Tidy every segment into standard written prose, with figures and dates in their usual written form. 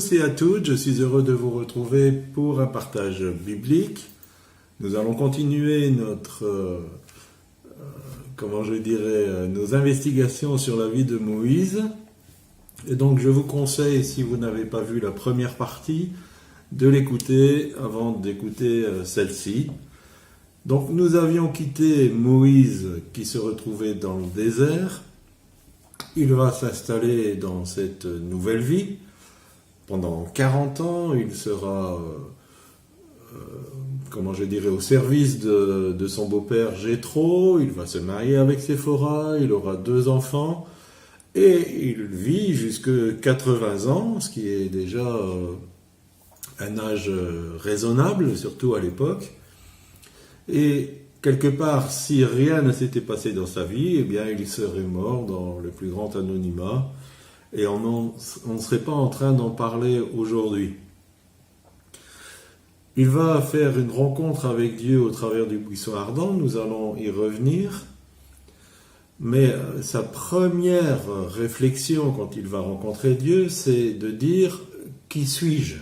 tous et à toutes, je suis heureux de vous retrouver pour un partage biblique. Nous allons continuer nos investigations sur la vie de Moïse. Et donc je vous conseille, si vous n'avez pas vu la première partie, de l'écouter avant d'écouter celle-ci. Donc nous avions quitté Moïse qui se retrouvait dans le désert. Il va s'installer dans cette nouvelle vie. Pendant 40 ans, il sera, au service de son beau-père Jéthro. Il va se marier avec Séphora, il aura 2 enfants. Et il vit jusqu'à 80 ans, ce qui est déjà un âge raisonnable, surtout à l'époque. Et quelque part, si rien ne s'était passé dans sa vie, eh bien, il serait mort dans le plus grand anonymat et on ne serait pas en train d'en parler aujourd'hui. Il va faire une rencontre avec Dieu au travers du buisson ardent, nous allons y revenir, mais sa première réflexion quand il va rencontrer Dieu, c'est de dire « Qui suis-je » ?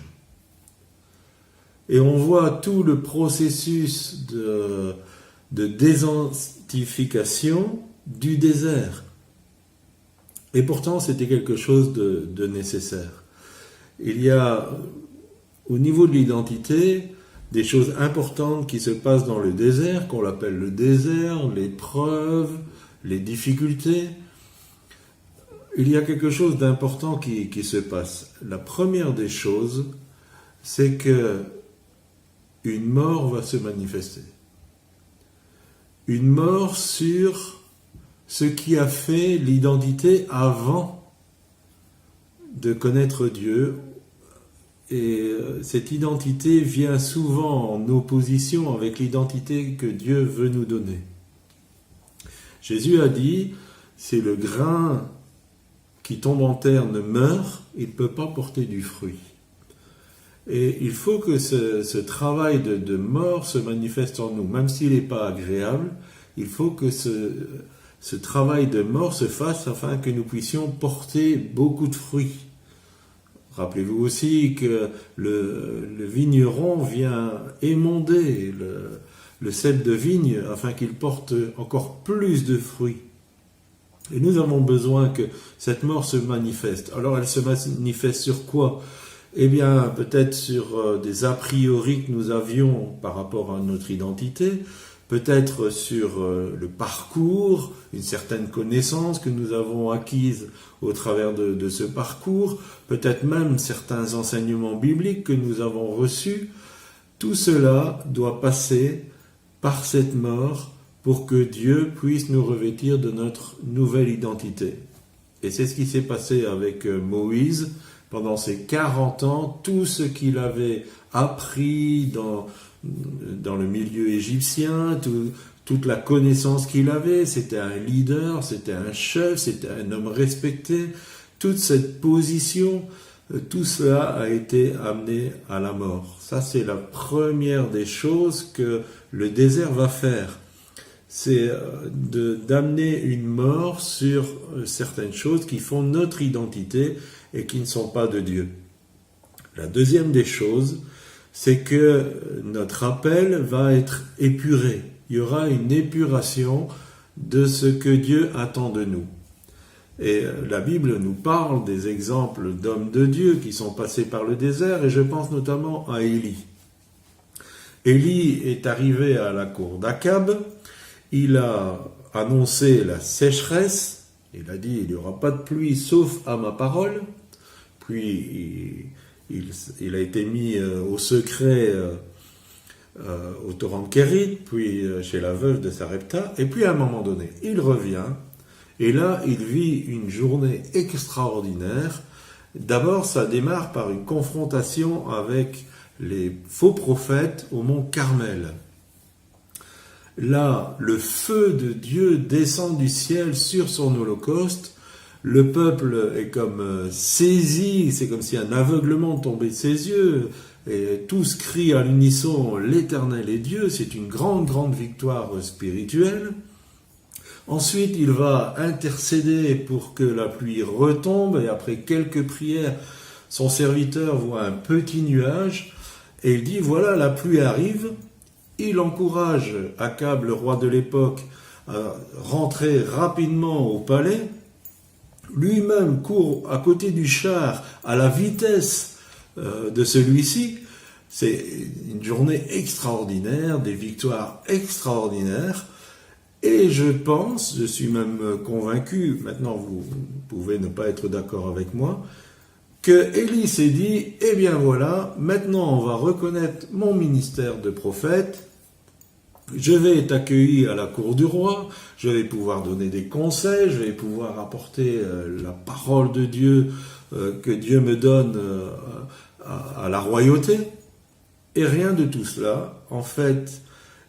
Et on voit tout le processus de désidentification du désert. Et pourtant, c'était quelque chose de nécessaire. Il y a, au niveau de l'identité, des choses importantes qui se passent dans le désert, qu'on l'appelle le désert, l'épreuve, les difficultés. Il y a quelque chose d'important qui se passe. La première des choses, c'est que une mort va se manifester. Une mort sur ce qui a fait l'identité avant de connaître Dieu. Et cette identité vient souvent en opposition avec l'identité que Dieu veut nous donner. Jésus a dit, si le grain qui tombe en terre ne meurt, il ne peut pas porter du fruit. Et il faut que ce travail de mort se manifeste en nous, même s'il n'est pas agréable. Il faut que ce travail de mort se fasse afin que nous puissions porter beaucoup de fruits. Rappelez-vous aussi que le vigneron vient émonder le cep de vigne afin qu'il porte encore plus de fruits. Et nous avons besoin que cette mort se manifeste. Alors elle se manifeste sur quoi ? Eh bien, peut-être sur des a priori que nous avions par rapport à notre identité, peut-être sur le parcours, une certaine connaissance que nous avons acquise au travers de ce parcours, peut-être même certains enseignements bibliques que nous avons reçus. Tout cela doit passer par cette mort pour que Dieu puisse nous revêtir de notre nouvelle identité. Et c'est ce qui s'est passé avec Moïse. Pendant ces 40 ans, tout ce qu'il avait appris dans le milieu égyptien, toute la connaissance qu'il avait, c'était un leader, c'était un chef, c'était un homme respecté. Toute cette position, tout cela a été amené à la mort. Ça, c'est la première des choses que le désert va faire. C'est d'amener une mort sur certaines choses qui font notre identité et qui ne sont pas de Dieu. La deuxième des choses, c'est que notre appel va être épuré. Il y aura une épuration de ce que Dieu attend de nous. Et la Bible nous parle des exemples d'hommes de Dieu qui sont passés par le désert, et je pense notamment à Élie. Élie est arrivé à la cour d'Akab, il a annoncé la sécheresse, il a dit « il n'y aura pas de pluie sauf à ma parole ». Puis il a été mis au secret au torrent de Kérit, puis chez la veuve de Sarepta, et puis à un moment donné, il revient, et là il vit une journée extraordinaire. D'abord, ça démarre par une confrontation avec les faux prophètes au mont Carmel. Là, le feu de Dieu descend du ciel sur son holocauste. Le peuple est comme saisi, c'est comme si un aveuglement tombait de ses yeux, et tous crient à l'unisson « L'Éternel est Dieu », c'est une grande, grande victoire spirituelle. Ensuite, il va intercéder pour que la pluie retombe, et après quelques prières, son serviteur voit un petit nuage et il dit voilà, la pluie arrive. Il encourage Akab, le roi de l'époque, à rentrer rapidement au palais. Lui-même court à côté du char à la vitesse de celui-ci. C'est une journée extraordinaire, des victoires extraordinaires. Et je pense, je suis même convaincu, maintenant vous pouvez ne pas être d'accord avec moi, que Élie s'est dit, eh bien voilà, maintenant on va reconnaître mon ministère de prophète, je vais être accueilli à la cour du roi, je vais pouvoir donner des conseils, je vais pouvoir apporter la parole de Dieu que Dieu me donne à la royauté. Et rien de tout cela. En fait,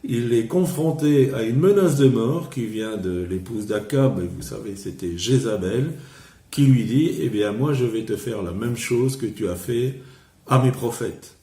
il est confronté à une menace de mort qui vient de l'épouse d'Akab, et vous savez, c'était Jézabel, qui lui dit, eh bien moi je vais te faire la même chose que tu as fait à mes prophètes.